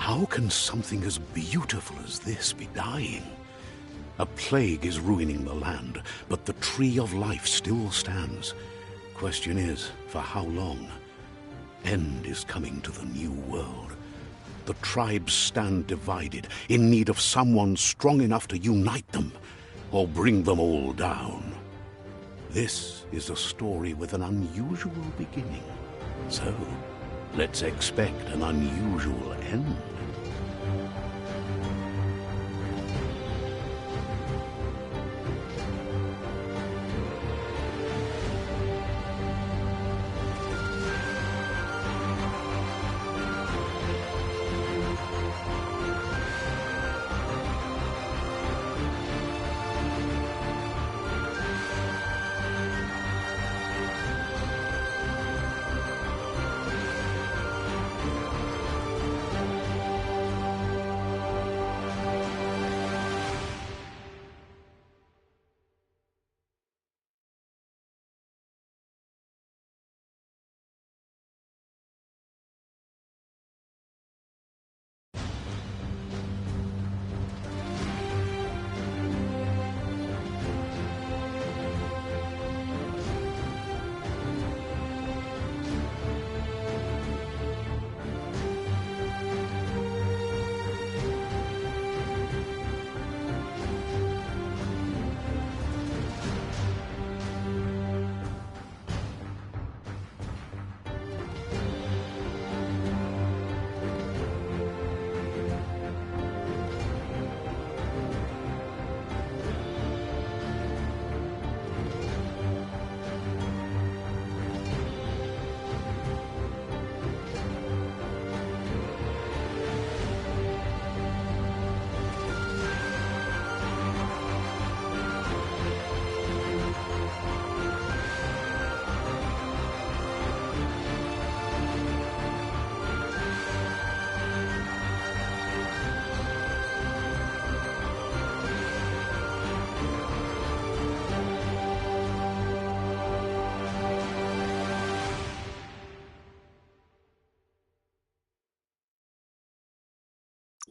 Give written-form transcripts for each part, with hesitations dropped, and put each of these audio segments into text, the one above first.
How can something as beautiful as this be dying? A plague is ruining the land, but the tree of life still stands. Question is, for how long? End is coming to the new world. The tribes stand divided, in need of someone strong enough to unite them, or bring them all down. This is a story with an unusual beginning. So, let's expect an unusual end.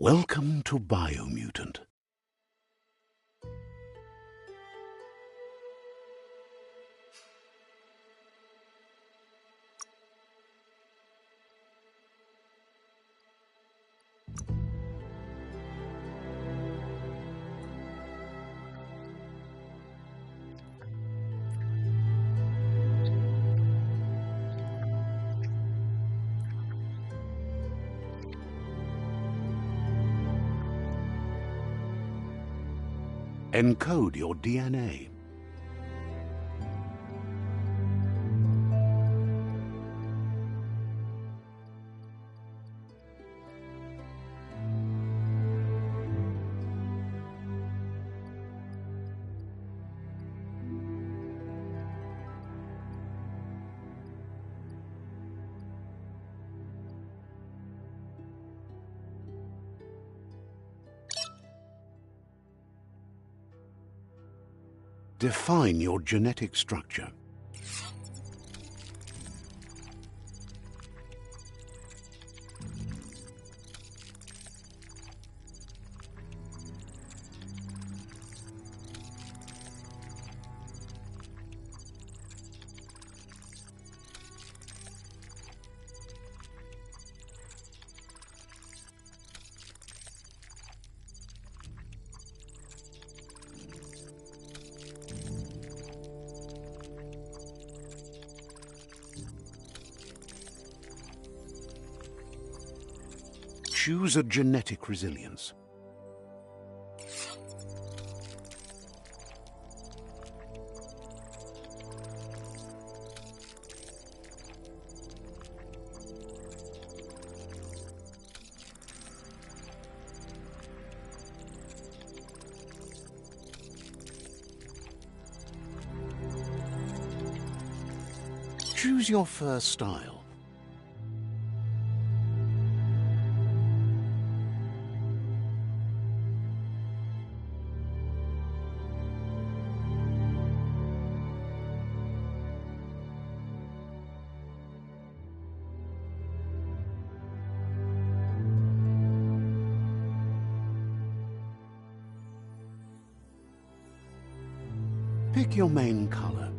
Welcome to Biomutant. Encode your DNA. Define your genetic structure. Choose a genetic resilience. Choose your first style. Pick your main color.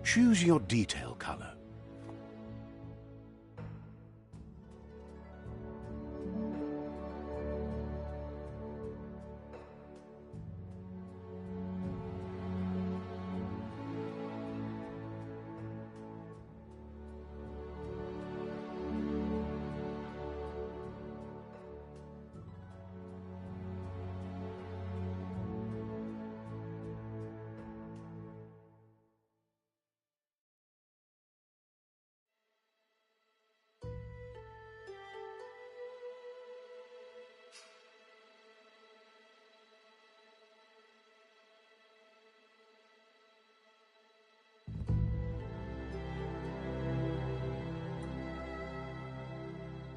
Choose your detail color.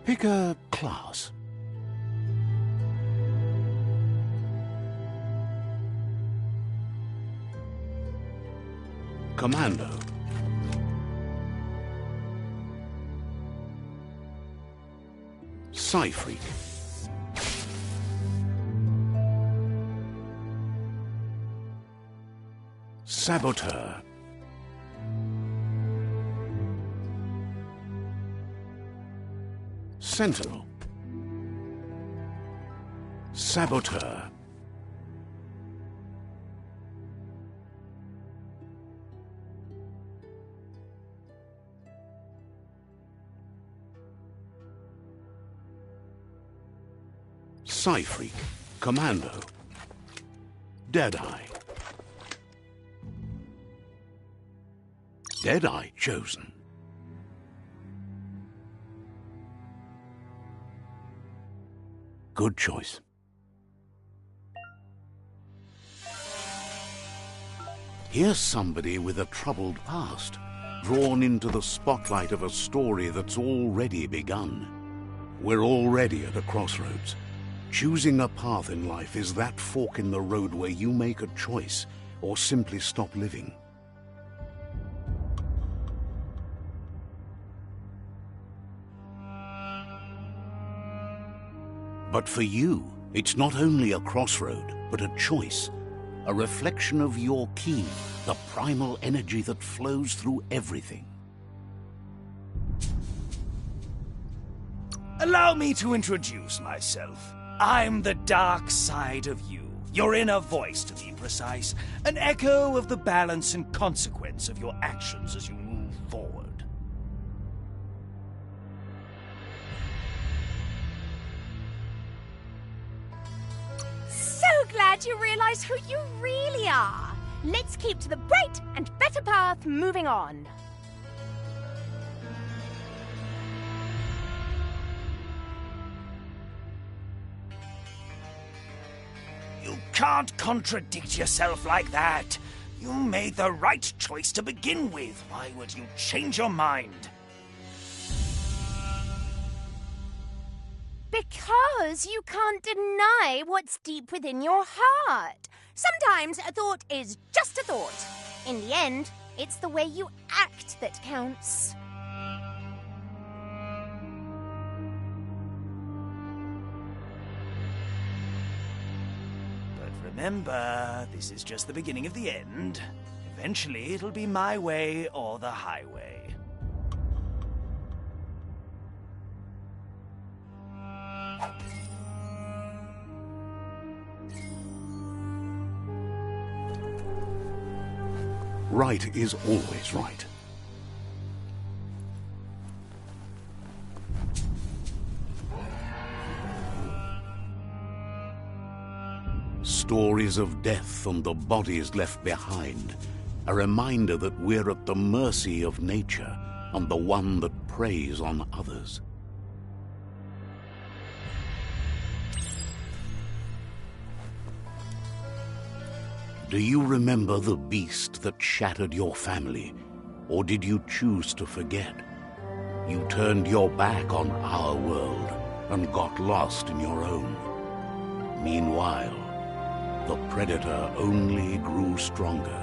Pick a class. Commando. Psy-Freak. Saboteur. Sentinel. Saboteur. Psy-Freak. Commando. Deadeye. Deadeye chosen. Good choice. Here's somebody with a troubled past, drawn into the spotlight of a story that's already begun. We're already at a crossroads. Choosing a path in life is that fork in the road where you make a choice or simply stop living. But for you, it's not only a crossroad, but a choice. A reflection of your ki, the primal energy that flows through everything. Allow me to introduce myself. I'm the dark side of you. Your inner voice, to be precise. An echo of the balance and consequence of your actions as you move forward. So glad you realize who you really are. Let's keep to the bright and better path moving on. You can't contradict yourself like that. You made the right choice to begin with. Why would you change your mind? Because you can't deny what's deep within your heart. Sometimes a thought is just a thought. In the end, it's the way you act that counts. But remember, this is just the beginning of the end. Eventually, it'll be my way or the highway. Right is always right. Stories of death and the bodies left behind. A reminder that we're at the mercy of nature and the one that preys on others. Do you remember the beast that shattered your family, or did you choose to forget? You turned your back on our world and got lost in your own. Meanwhile, the predator only grew stronger.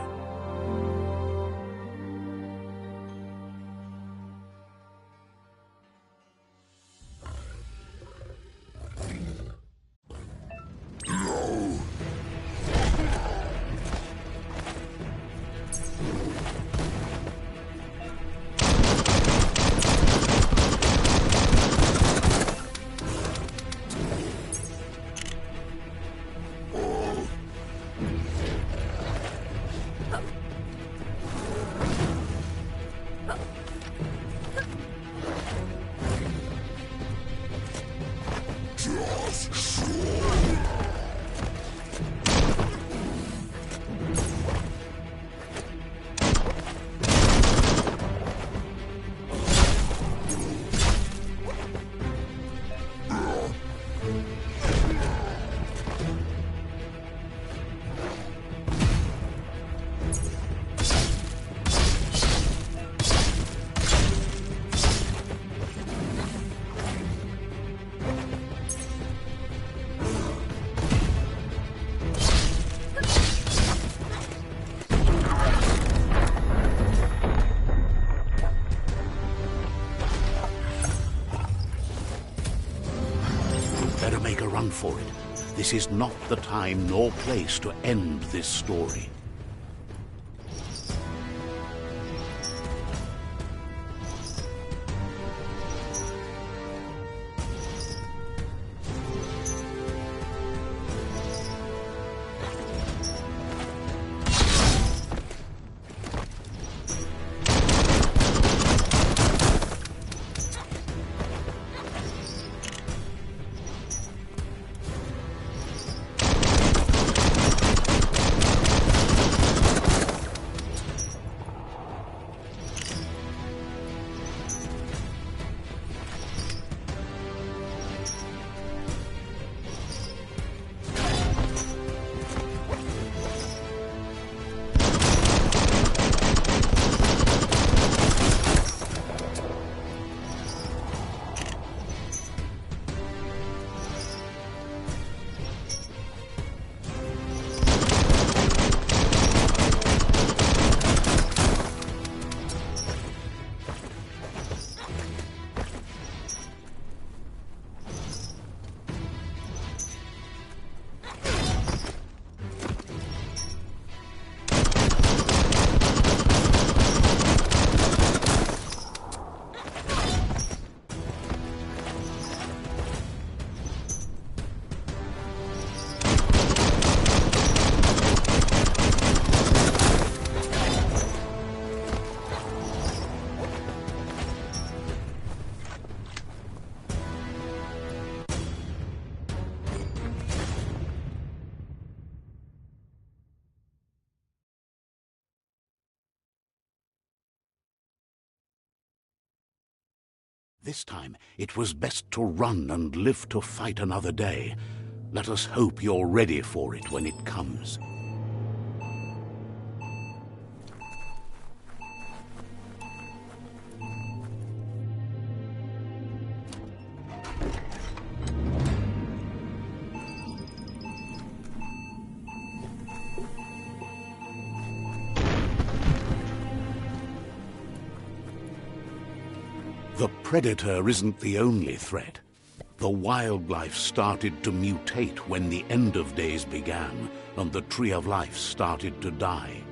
Make a run for it. This is not the time nor place to end this story. This time, it was best to run and live to fight another day. Let us hope you're ready for it when it comes. The predator isn't the only threat. The wildlife started to mutate when the end of days began, and the tree of life started to die.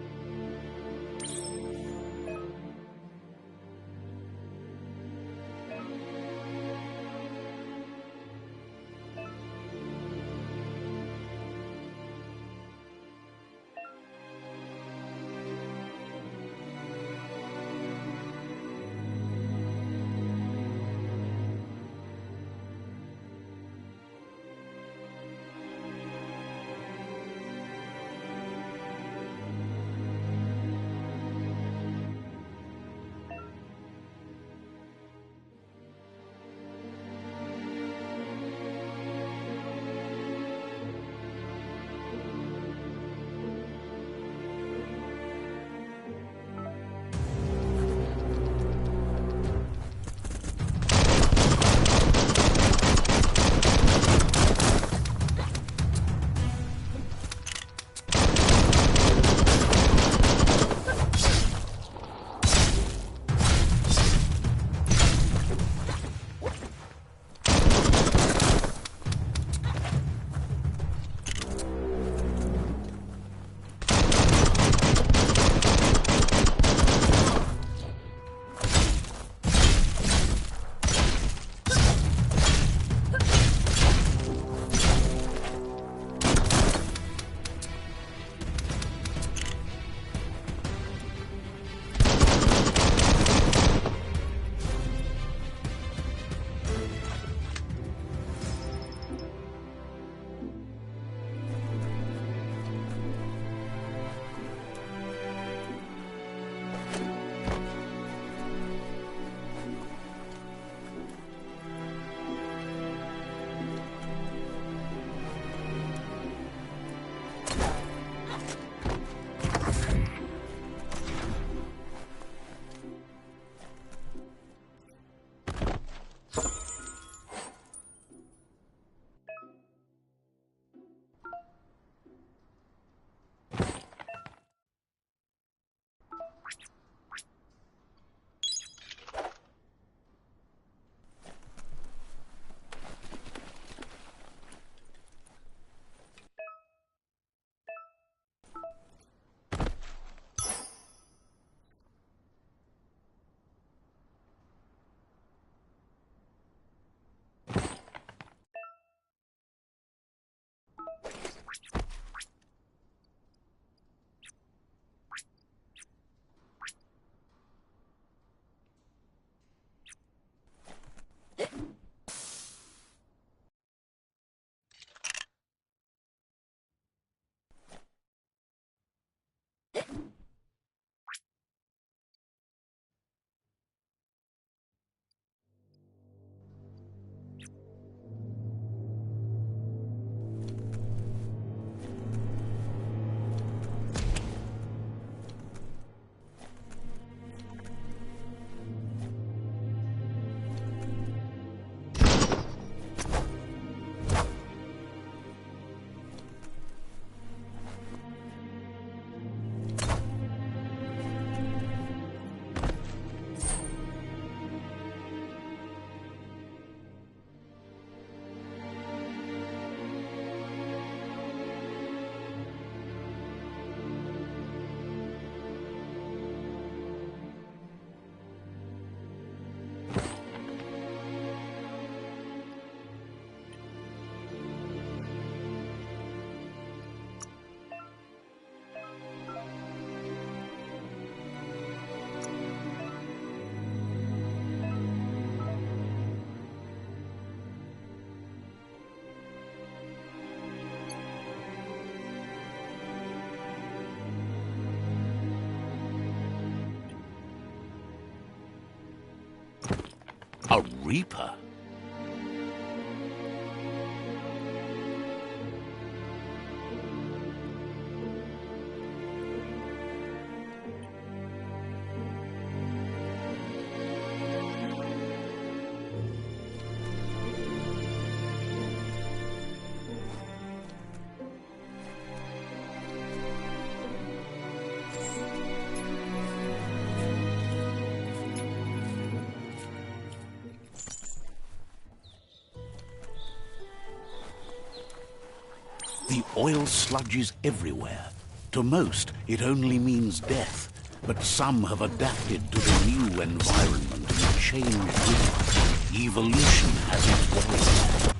A reaper? The oil sludges everywhere. To most, it only means death. But some have adapted to the new environment and changed with it. Evolution has its ways.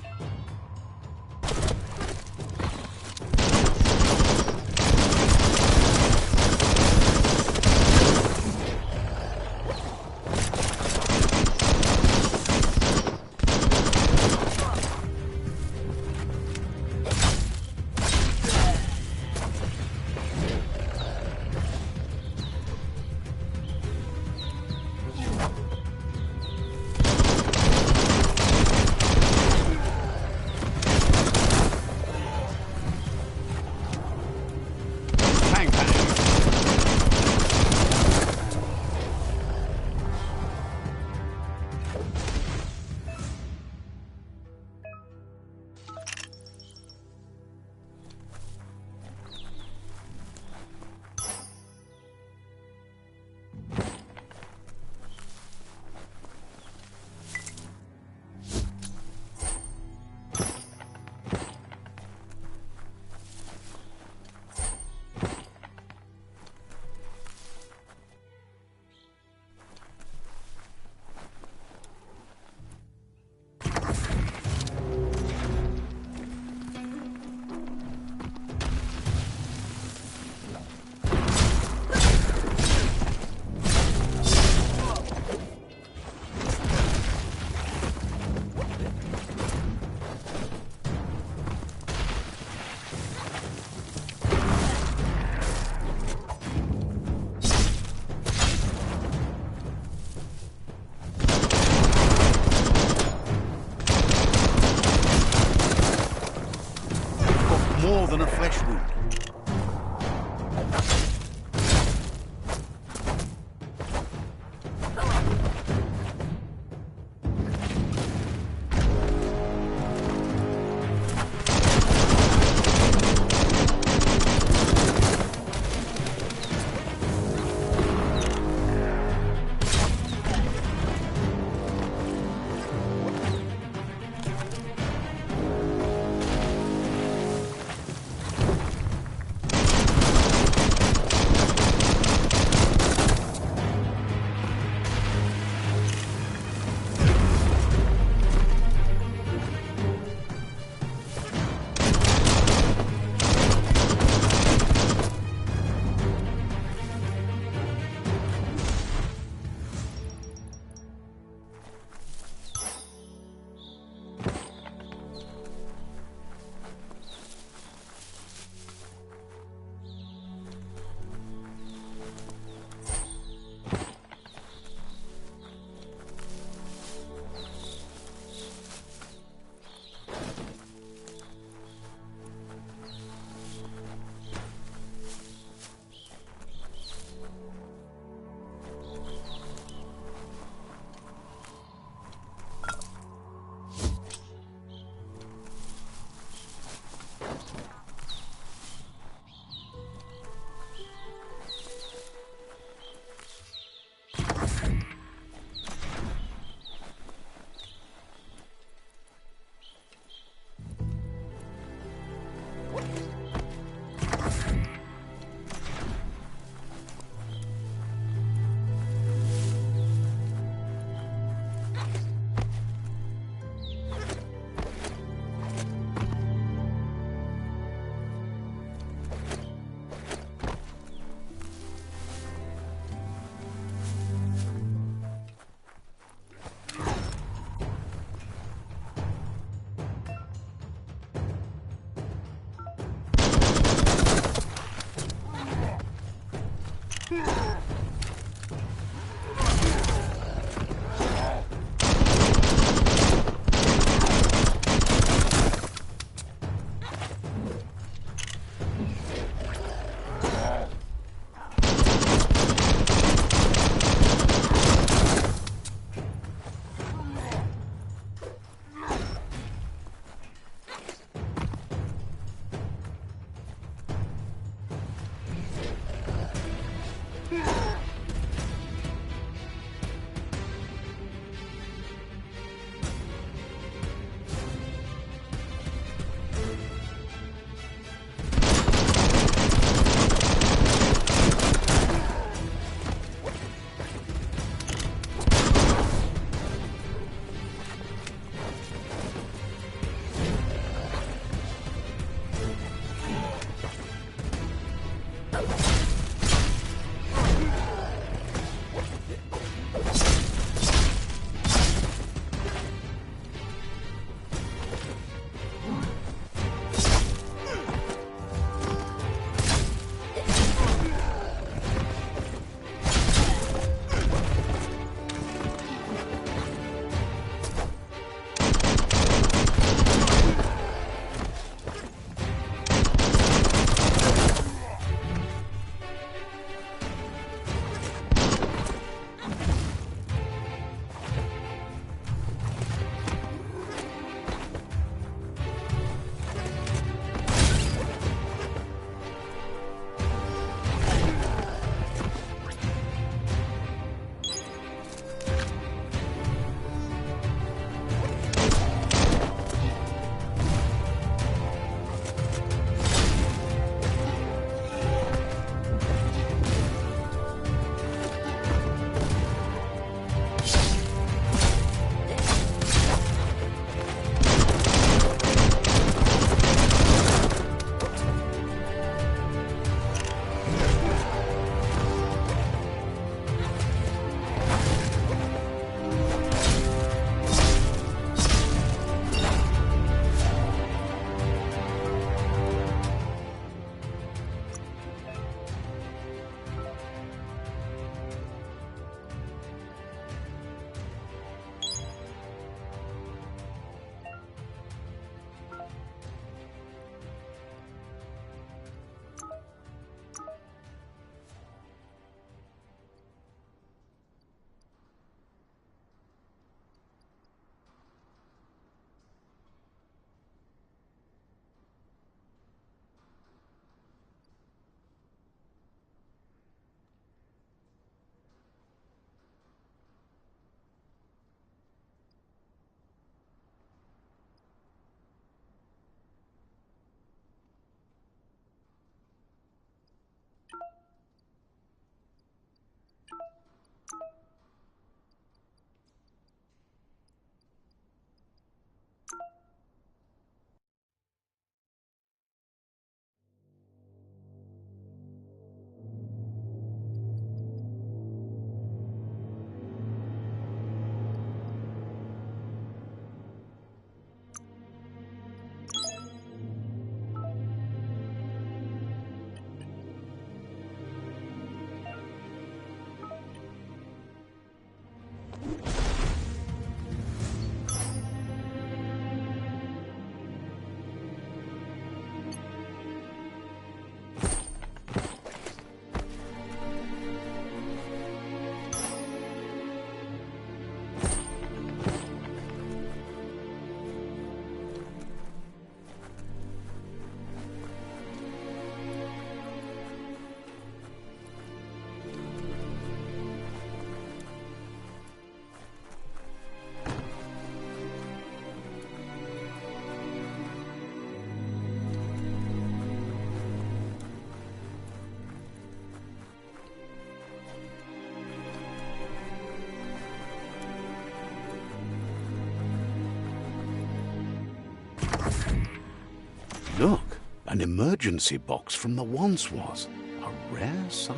An emergency box from the once was. A rare sight.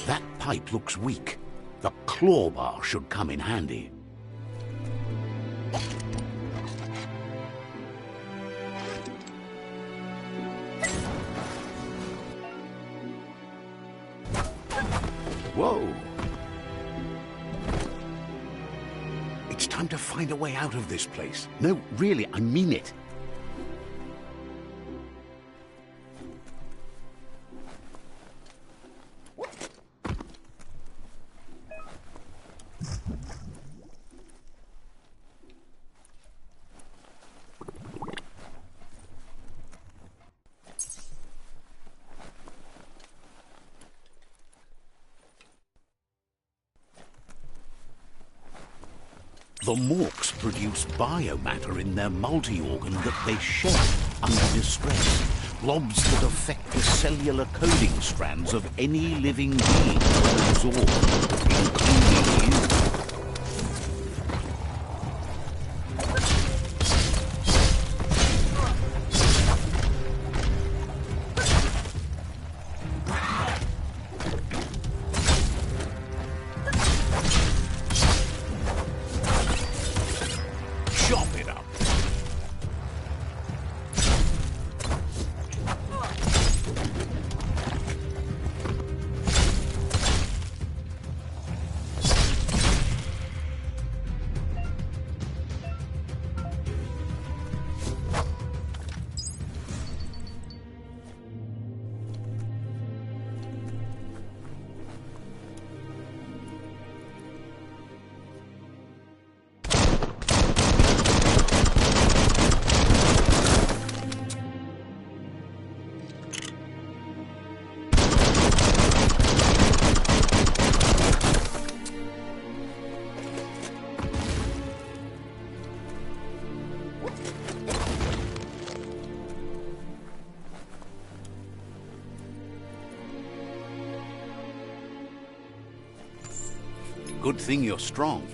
That pipe looks weak. The claw bar should come in handy. Whoa! It's time to find a way out of this place. No, really, I mean it. The Morks produce biomatter in their multi-organ that they shed under distress. Blobs that affect the cellular coding strands of any living being they absorb, including you. Good thing you're strong.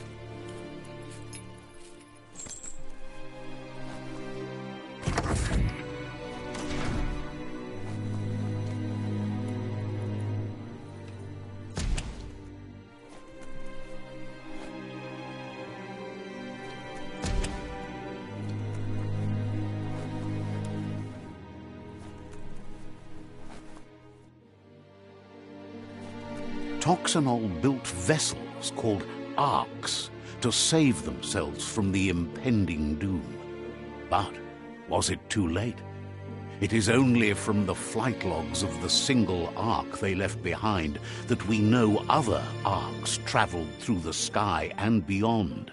Toxanol built vessels called arks to save themselves from the impending doom. But was it too late? It is only from the flight logs of the single ark they left behind that we know other arks traveled through the sky and beyond.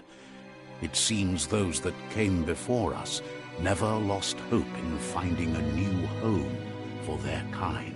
It seems those that came before us never lost hope in finding a new home for their kind.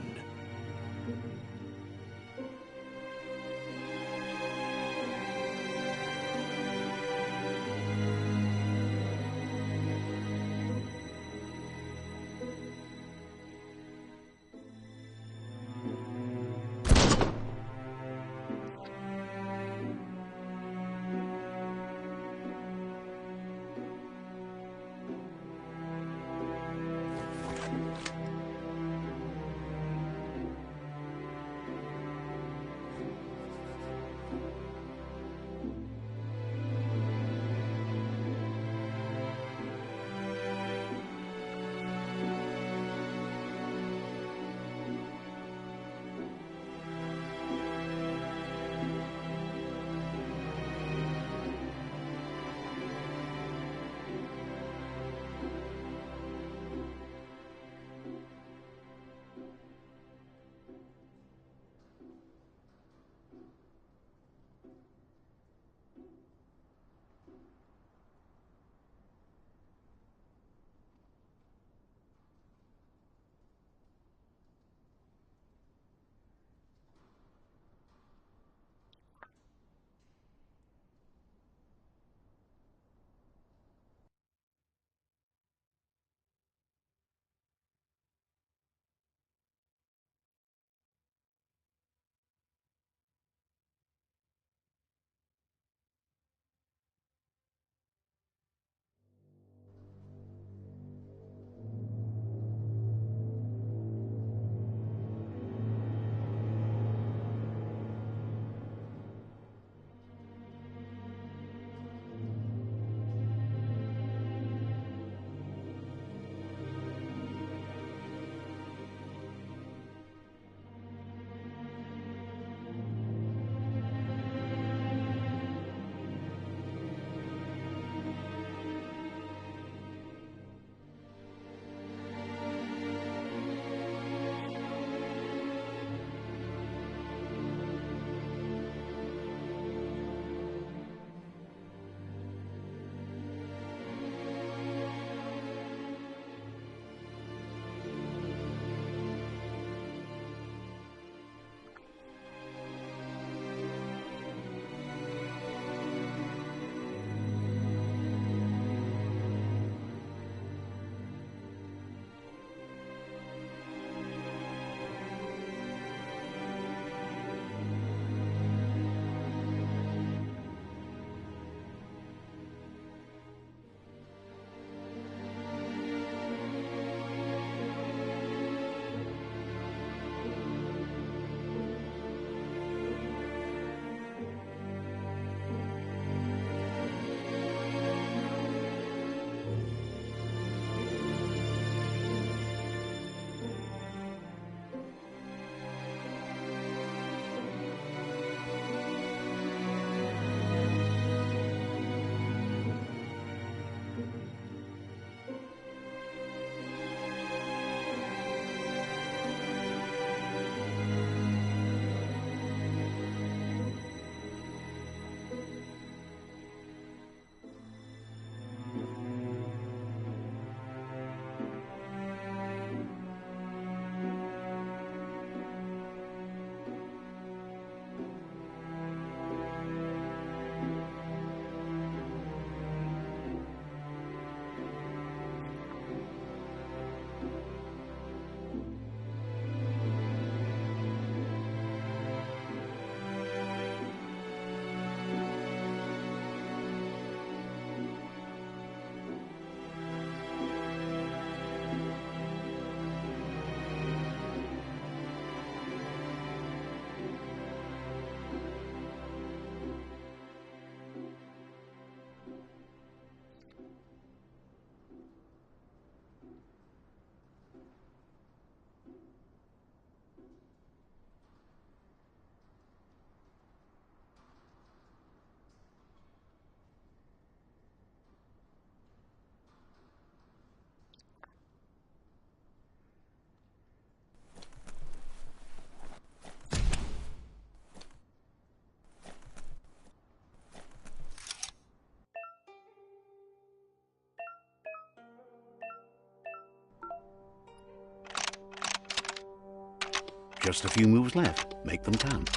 Just a few moves left. Make them count.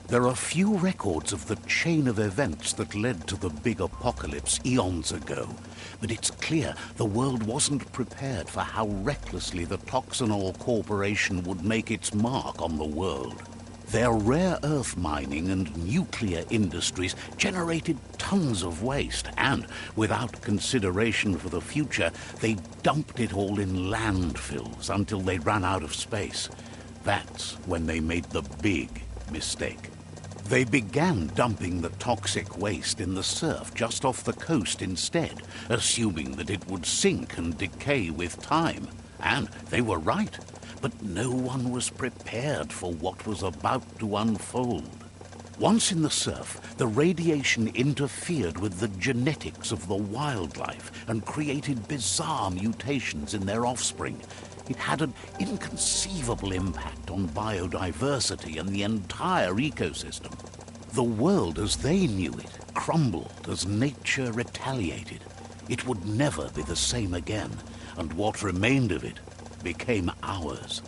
There are few records of the chain of events that led to the big apocalypse eons ago, but it's clear the world wasn't prepared for how recklessly the Toxanol Corporation would make its mark on the world. Their rare earth mining and nuclear industries generated tons of waste, and, without consideration for the future, they dumped it all in landfills until they ran out of space. That's when they made the big mistake. They began dumping the toxic waste in the surf just off the coast instead, assuming that it would sink and decay with time. And they were right, but no one was prepared for what was about to unfold. Once in the surf, the radiation interfered with the genetics of the wildlife and created bizarre mutations in their offspring. It had an inconceivable impact on biodiversity and the entire ecosystem. The world as they knew it crumbled as nature retaliated. It would never be the same again, and what remained of it became ours.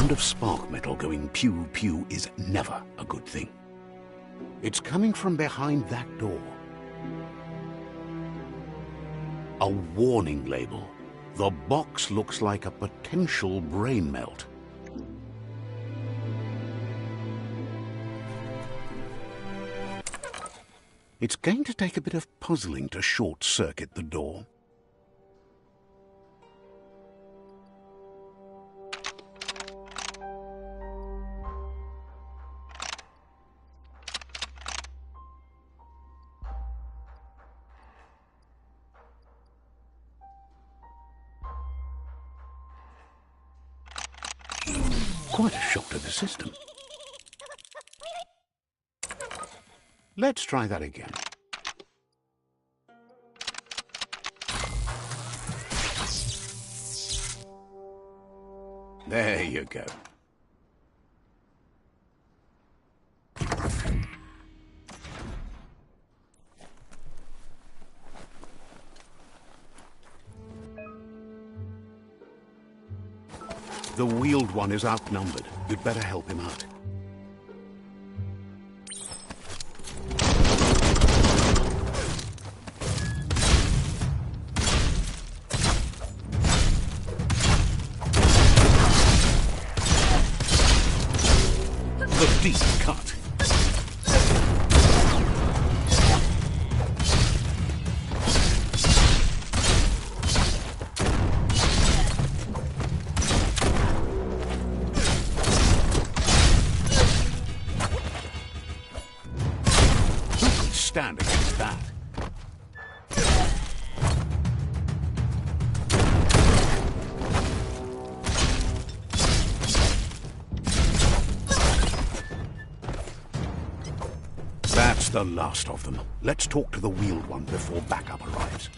Of spark metal going pew-pew is never a good thing. It's coming from behind that door. A warning label. The box looks like a potential brain melt. It's going to take a bit of puzzling to short-circuit the door. Quite a shock to the system. Let's try that again. There you go. The wheeled one is outnumbered. You'd better help him out. The deep cut. Stand against that. That's the last of them. Let's talk to the wheeled one before backup arrives.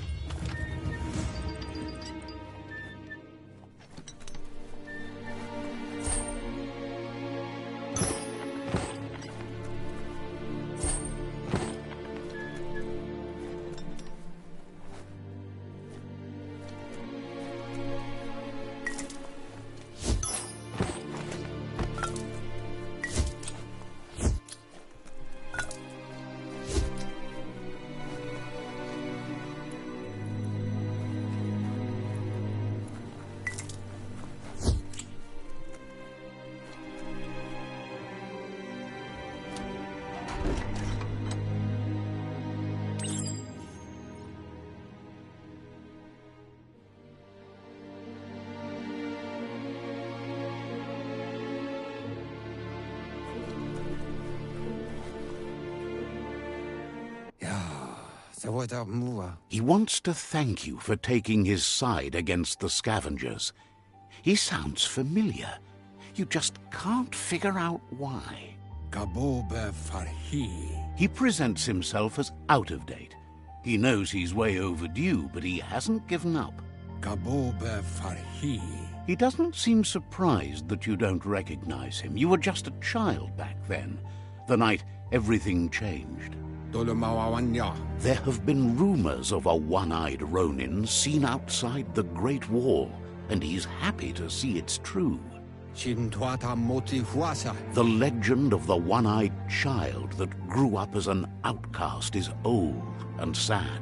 He wants to thank you for taking his side against the scavengers. He sounds familiar. You just can't figure out why. He presents himself as out of date. He knows he's way overdue, but he hasn't given up. He doesn't seem surprised that you don't recognize him. You were just a child back then, the night everything changed. There have been rumors of a one-eyed Ronin seen outside the Great Wall, and he's happy to see it's true. The legend of the one-eyed child that grew up as an outcast is old and sad.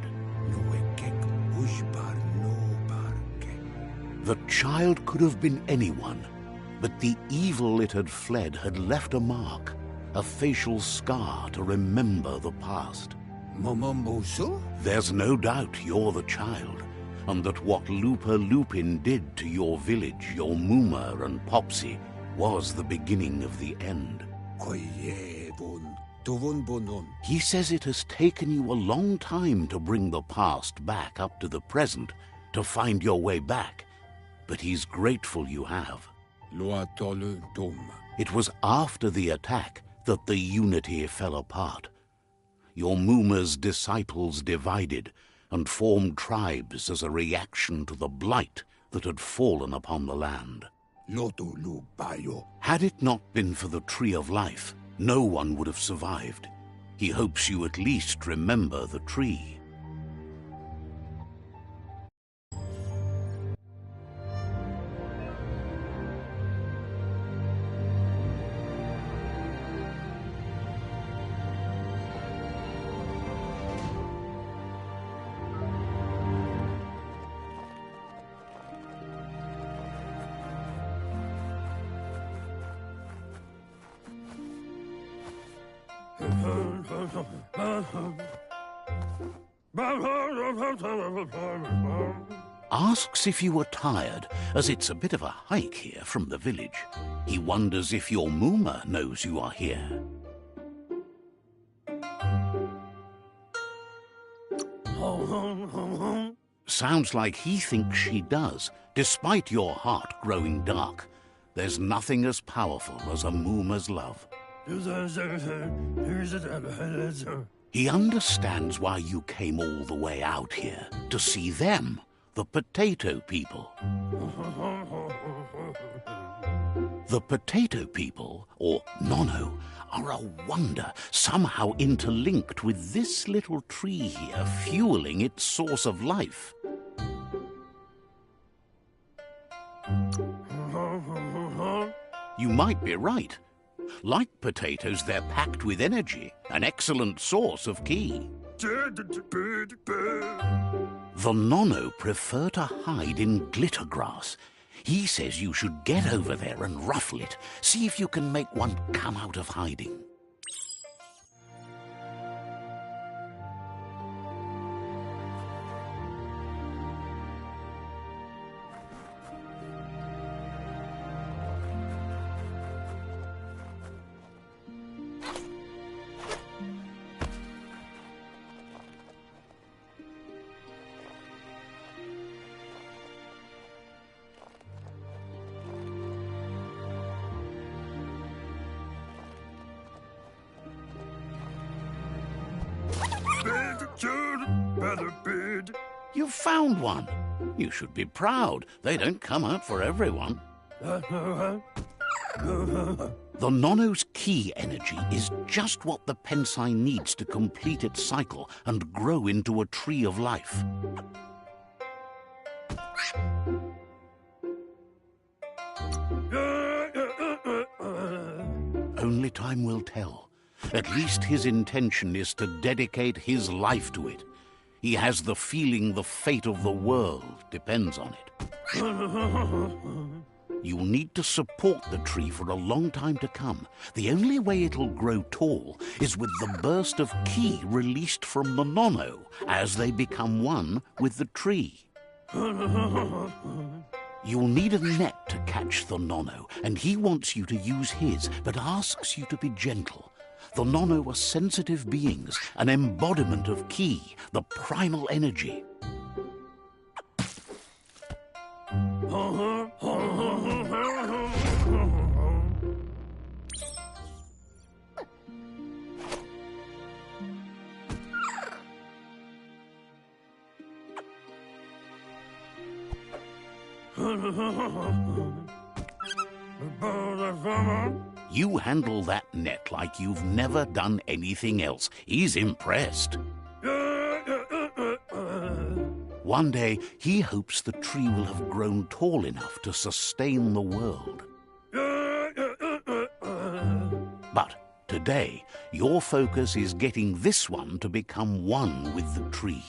The child could have been anyone, but the evil it had fled had left a mark, a facial scar to remember the past. There's no doubt you're the child, and that what Lupa Lupin did to your village, your Muma and Popsy, was the beginning of the end. He says it has taken you a long time to bring the past back up to the present, to find your way back, but he's grateful you have. It was after the attack that the unity fell apart. Your Muma's disciples divided and formed tribes as a reaction to the blight that had fallen upon the land. Had it not been for the Tree of Life, no one would have survived. He hopes you at least remember the tree. Asks if you were tired, as it's a bit of a hike here from the village. He wonders if your Muma knows you are here. Sounds like he thinks she does, despite your heart growing dark. There's nothing as powerful as a Muma's love. He understands why you came all the way out here, to see them, the potato people. The potato people, or Nono, are a wonder, somehow interlinked with this little tree here, fueling its source of life. You might be right. Like potatoes, they're packed with energy, an excellent source of ki. The Nono prefer to hide in glitter grass. He says you should get over there and ruffle it. See if you can make one come out of hiding. You found one. You should be proud. They don't come out for everyone. The Nono's ki energy is just what the Pensai needs to complete its cycle and grow into a tree of life. Only time will tell. At least his intention is to dedicate his life to it. He has the feeling the fate of the world depends on it. You'll need to support the tree for a long time to come. The only way it'll grow tall is with the burst of ki released from the Nono as they become one with the tree. You'll need a net to catch the Nono, and he wants you to use his, but asks you to be gentle. The Nono are sensitive beings, an embodiment of Ki, the primal energy. You handle that net like you've never done anything else. He's impressed. One day, he hopes the tree will have grown tall enough to sustain the world. But today, your focus is getting this one to become one with the tree.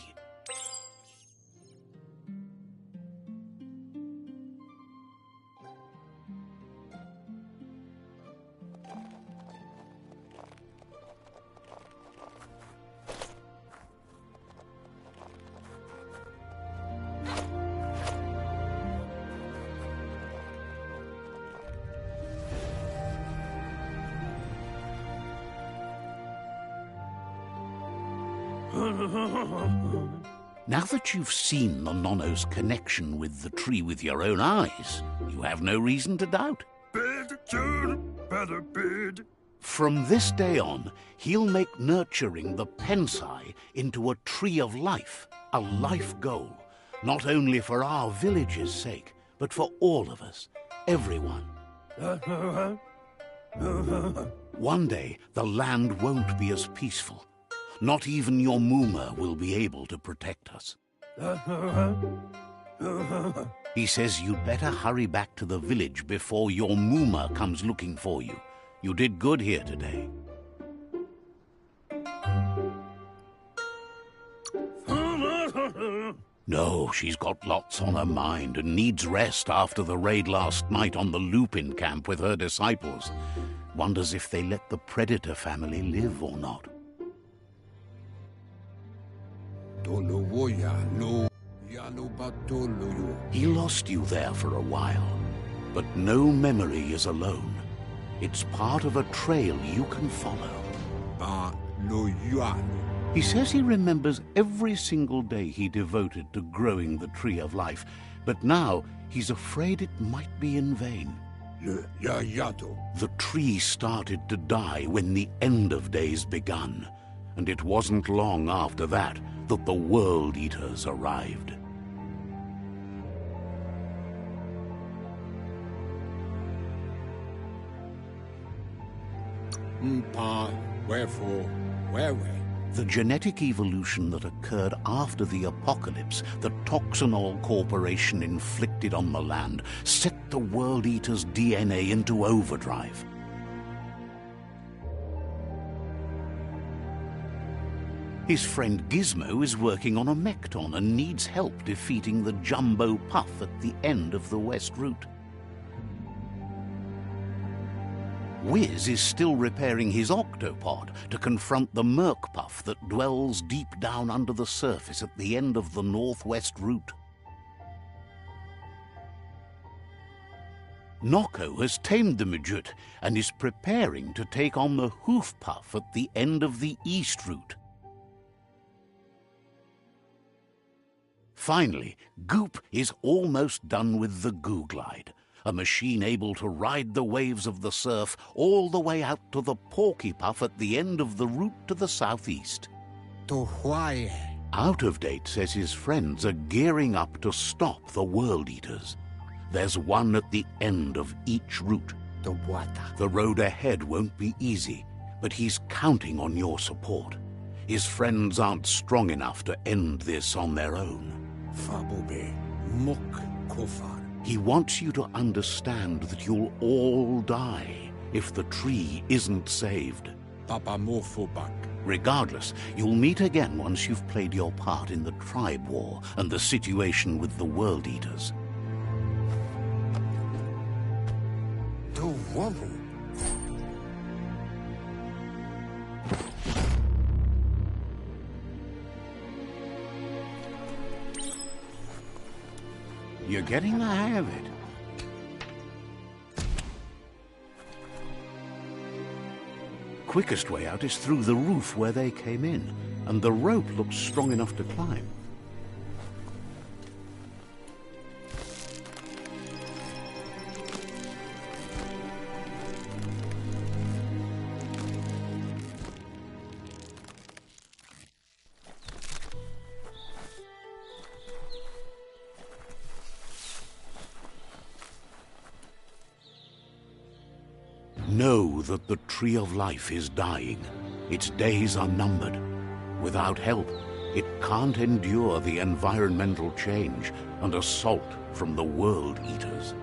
Now that you've seen the Nono's connection with the tree with your own eyes, you have no reason to doubt. From this day on, he'll make nurturing the Pensai into a tree of life, a life goal, not only for our village's sake, but for all of us, everyone. One day, the land won't be as peaceful. Not even your Muma will be able to protect us. He says you'd better hurry back to the village before your Muma comes looking for you. You did good here today. No, she's got lots on her mind and needs rest after the raid last night on the Lupin camp with her disciples. Wonders if they let the Predator family live or not. He lost you there for a while, but no memory is alone. It's part of a trail you can follow. He says he remembers every single day he devoted to growing the Tree of Life, but now he's afraid it might be in vain. The tree started to die when the end of days begun, and it wasn't long after that that the World Eaters arrived. The genetic evolution that occurred after the apocalypse that Toxanol Corporation inflicted on the land set the World Eater's DNA into overdrive. His friend Gizmo is working on a Mekton and needs help defeating the Jumbo Puff at the end of the West Route. Wiz is still repairing his octopod to confront the Merc Puff that dwells deep down under the surface at the end of the Northwest Route. Noko has tamed the Midget and is preparing to take on the Hoof Puff at the end of the East Route. Finally, Goop is almost done with the Googlide, a machine able to ride the waves of the surf all the way out to the Porky Puff at the end of the route to the southeast. Out of Date says his friends are gearing up to stop the World Eaters. There's one at the end of each route. The road ahead won't be easy, but he's counting on your support. His friends aren't strong enough to end this on their own. He wants you to understand that you'll all die if the tree isn't saved. Regardless, you'll meet again once you've played your part in the tribe war and the situation with the World Eaters. You're getting the hang of it. quickest way out is through the roof where they came in, and the rope looks strong enough to climb. Know that the Tree of Life is dying. Its days are numbered. Without help, it can't endure the environmental change and assault from the World Eaters.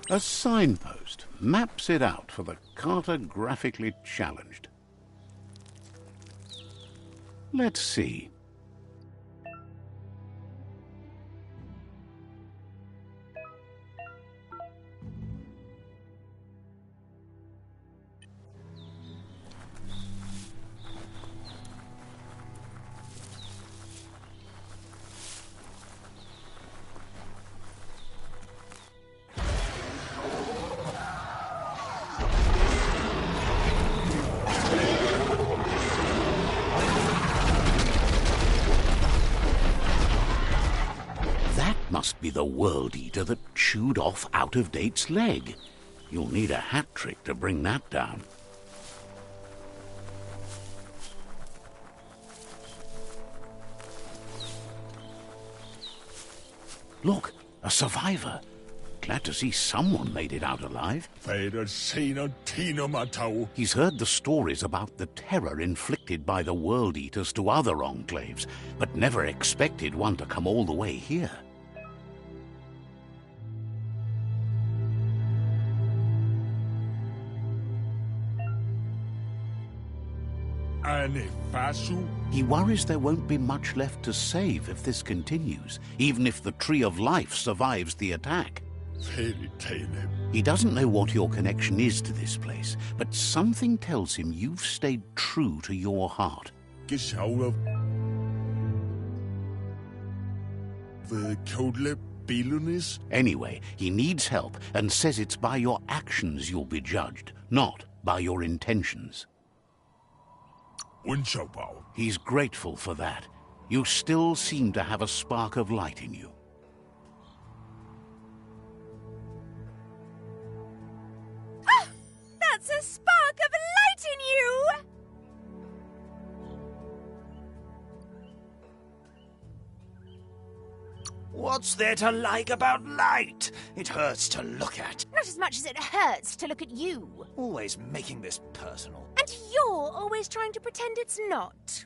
A signpost maps it out for the cartographically challenged. Let's see. Must be the World Eater that chewed off Out-of-Date's leg. You'll need a hat trick to bring that down. Look, a survivor. Glad to see someone made it out alive. He's heard the stories about the terror inflicted by the World Eaters to other enclaves, but never expected one to come all the way here. He worries there won't be much left to save if this continues, even if the Tree of Life survives the attack. He doesn't know what your connection is to this place, but something tells him you've stayed true to your heart. Anyway, he needs help and says it's by your actions you'll be judged, not by your intentions. He's grateful for that. You still seem to have a spark of light in you. Ah! That's a spark of light in you! What's there to like about light? It hurts to look at. Not as much as it hurts to look at you. Always making this personal. And you're always trying to pretend it's not.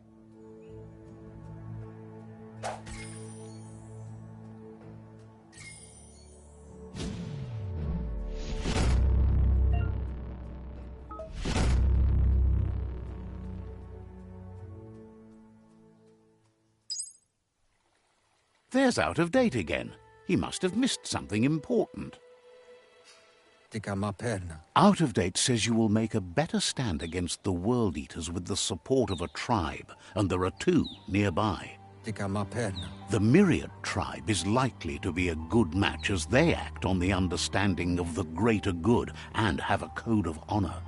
There's Out-of-Date again. He must have missed something important. Out-of-Date says you will make a better stand against the World Eaters with the support of a tribe, and there are two nearby. The Myriad tribe is likely to be a good match as they act on the understanding of the greater good and have a code of honor.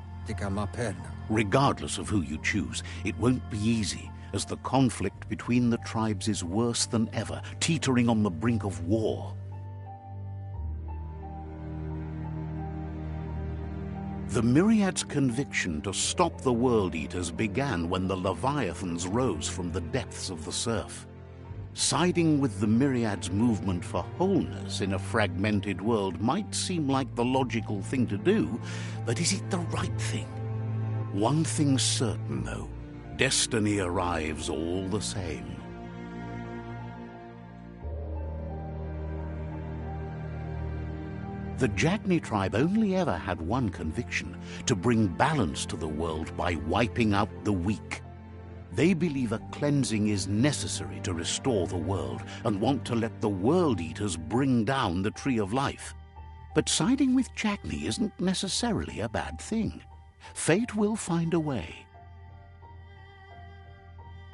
Regardless of who you choose, it won't be easy, as the conflict between the tribes is worse than ever, teetering on the brink of war. The Myriad's conviction to stop the World Eaters began when the Leviathans rose from the depths of the surf. Siding with the Myriad's movement for wholeness in a fragmented world might seem like the logical thing to do, but is it the right thing? One thing's certain, though. Destiny arrives all the same. The Jagni tribe only ever had one conviction: to bring balance to the world by wiping out the weak. They believe a cleansing is necessary to restore the world and want to let the World Eaters bring down the Tree of Life. But siding with Jagni isn't necessarily a bad thing. Fate will find a way.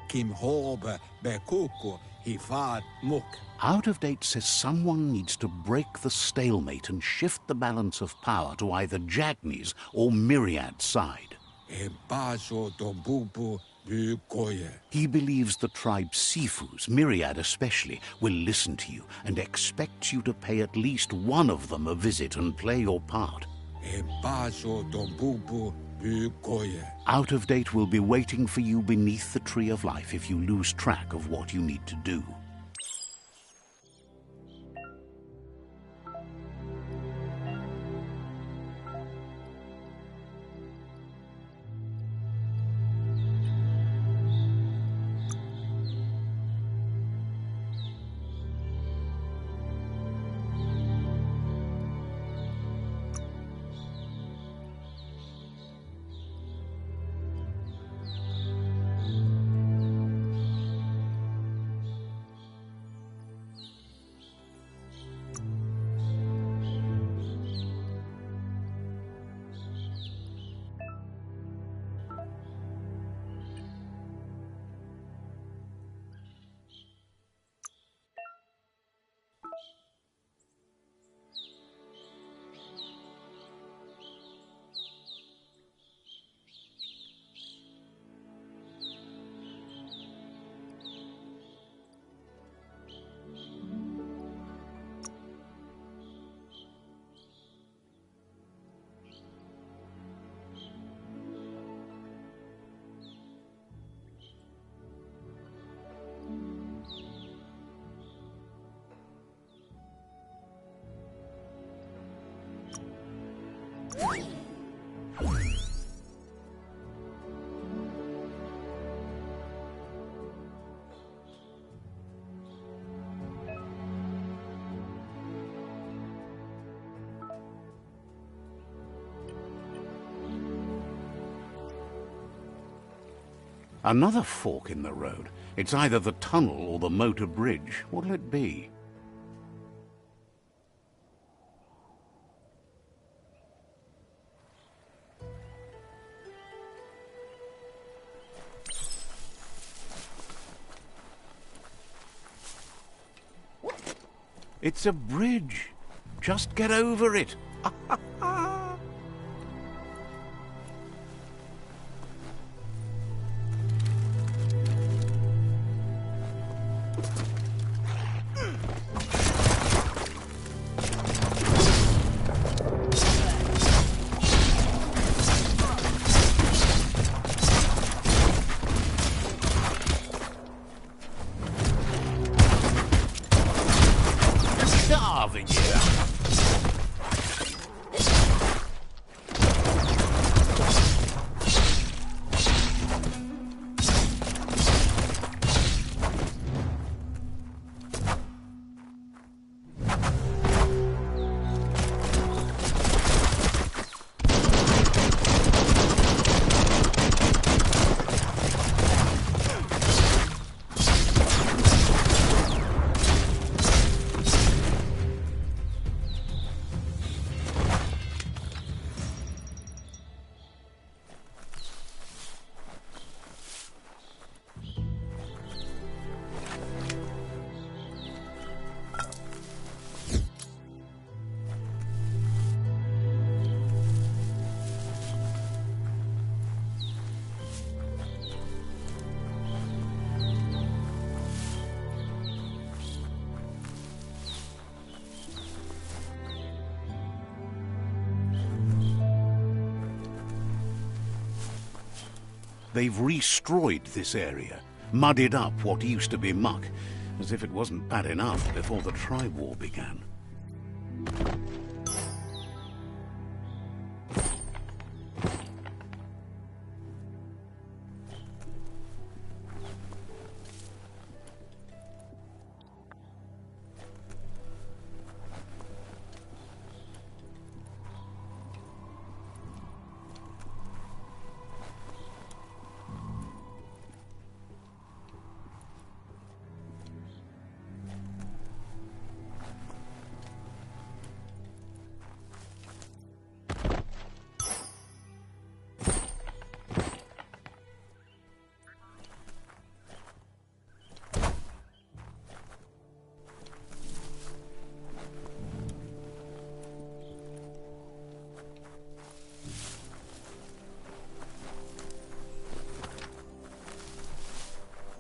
Kim Horbe Bekuko Hivad Muk. Out of Date says someone needs to break the stalemate and shift the balance of power to either Jagni's or Myriad's side. Ebazo Dombubu Bukoye. He believes the tribe Sifus, Myriad especially, will listen to you and expects you to pay at least one of them a visit and play your part. Ebazo Dombubu Bukoye. Out of Date will be waiting for you beneath the Tree of Life if you lose track of what you need to do. Another fork in the road. It's either the tunnel or the motor bridge. What'll it be? It's a bridge. Just get over it. Starving you. They've restroyed this area, muddied up what used to be muck, as if it wasn't bad enough before the tribe war began.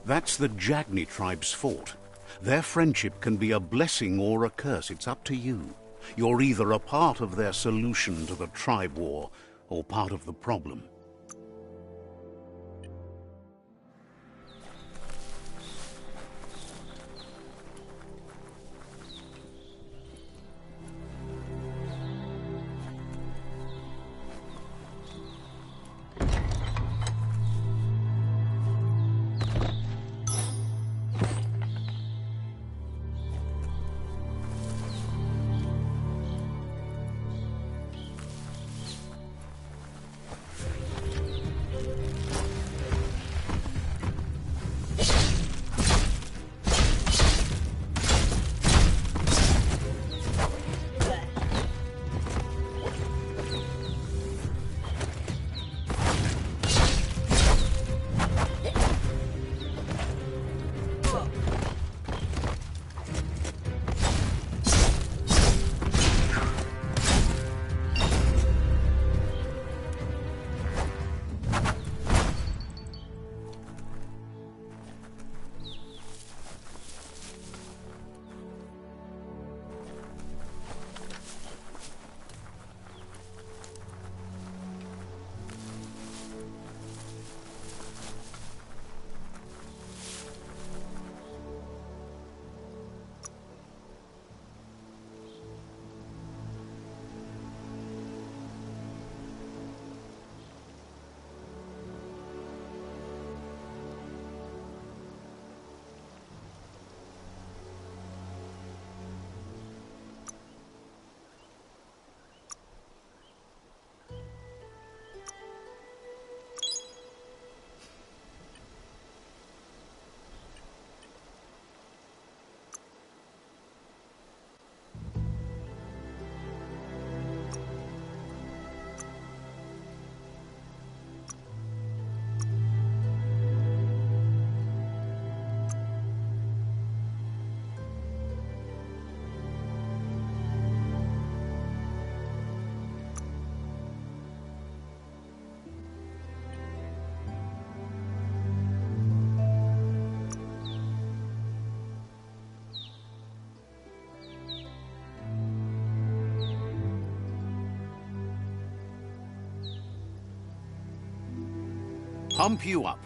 That's the Jagni tribe's fault. Their friendship can be a blessing or a curse. It's up to you. You're either a part of their solution to the tribe war, or part of the problem. Pump you up.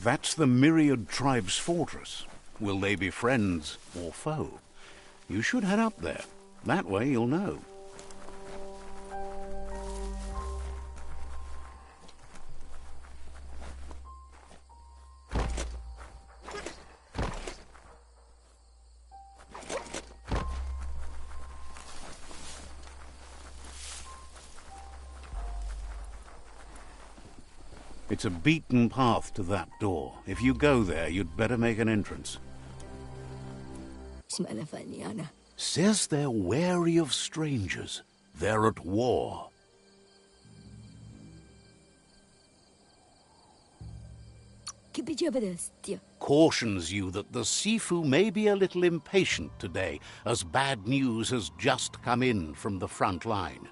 That's the Myriad Tribe's fortress. Will they be friends or foe? You should head up there. That way you'll know. It's a beaten path to that door. If you go there, you'd better make an entrance. Says they're wary of strangers. They're at war. Cautions you that the Sifu may be a little impatient today, as bad news has just come in from the front line.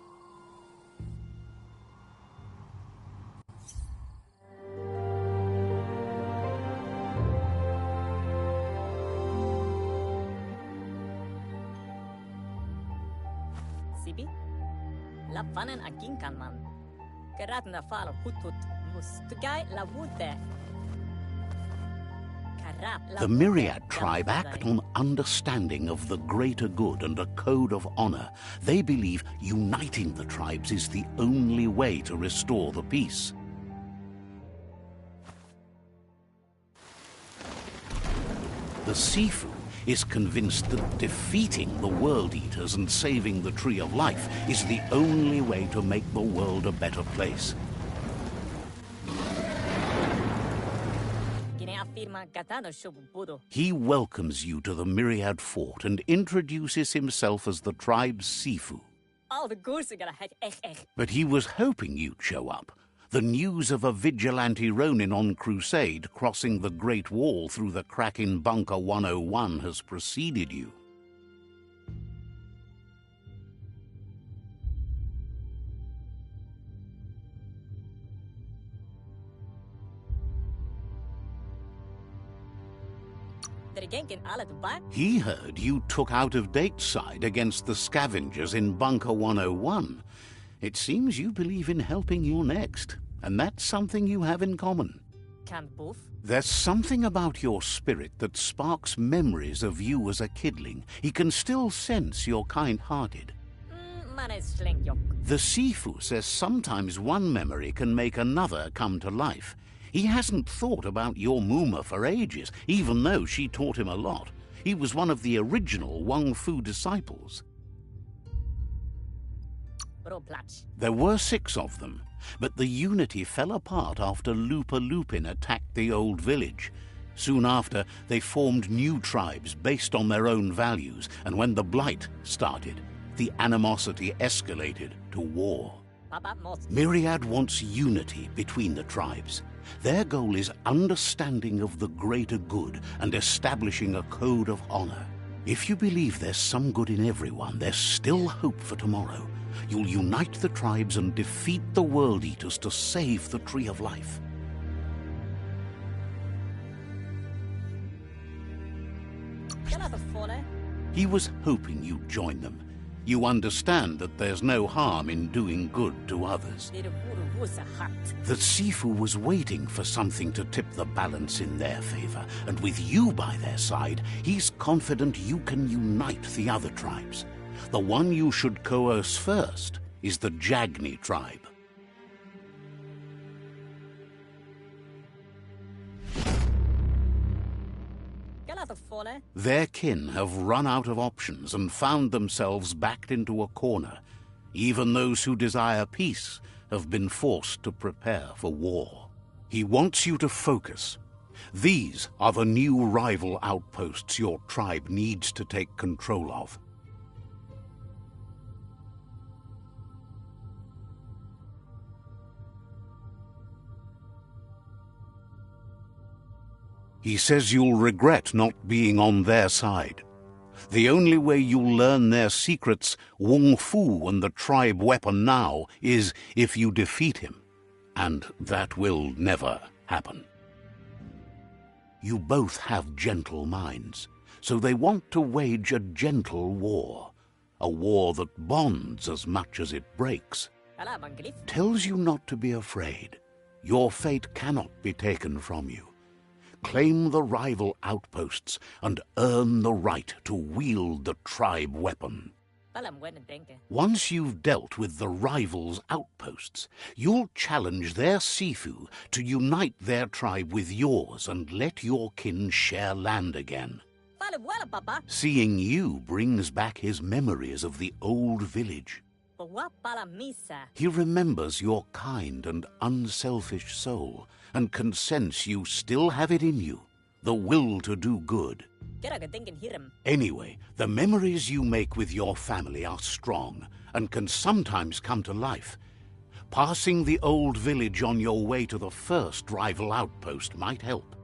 Sibi? La fanen akin kan man. Gerat na fal hutut mus tugai la wute. The Myriad tribe act on understanding of the greater good and a code of honor. They believe uniting the tribes is the only way to restore the peace. The Sifu is convinced that defeating the World Eaters and saving the Tree of Life is the only way to make the world a better place. He welcomes you to the Myriad Fort and introduces himself as the tribe's Sifu. But he was hoping you'd show up. The news of a vigilante Ronin on crusade crossing the Great Wall through the crack in Bunker 101 has preceded you. He heard you took out-of-date side against the scavengers in Bunker 101. It seems you believe in helping your next, and that's something you have in common. There's something about your spirit that sparks memories of you as a kidling. He can still sense you're kind-hearted. The Sifu says sometimes one memory can make another come to life. He hasn't thought about your Muma for ages, even though she taught him a lot. He was one of the original Wang Fu disciples. There were 6 of them, but the unity fell apart after Lupa Lupin attacked the old village. Soon after, they formed new tribes based on their own values, and when the Blight started, the animosity escalated to war. Myriad wants unity between the tribes. Their goal is understanding of the greater good and establishing a code of honor. If you believe there's some good in everyone, there's still hope for tomorrow. You'll unite the tribes and defeat the World Eaters to save the Tree of Life. He was hoping you'd join them. You understand that there's no harm in doing good to others. The Sifu was waiting for something to tip the balance in their favor, and with you by their side, he's confident you can unite the other tribes. The one you should coerce first is the Jagni tribe. Their kin have run out of options and found themselves backed into a corner. Even those who desire peace have been forced to prepare for war. He wants you to focus. These are the new rival outposts your tribe needs to take control of. He says you'll regret not being on their side. The only way you'll learn their secrets, Wung Fu and the tribe weapon now, is if you defeat him. And that will never happen. You both have gentle minds, so they want to wage a gentle war. A war that bonds as much as it breaks. Tells you not to be afraid. Your fate cannot be taken from you. claim the rival outposts and earn the right to wield the tribe weapon. Palam wena denke. Once you've dealt with the rivals' outposts, you'll challenge their Sifu to unite their tribe with yours and let your kin share land again. Palam wala papa. Seeing you brings back his memories of the old village. Pawa palam misa. He remembers your kind and unselfish soul and can sense you still have it in you, the will to do good. Kira ka denken hiram. Anyway, the memories you make with your family are strong and can sometimes come to life. Passing the old village on your way to the first rival outpost might help.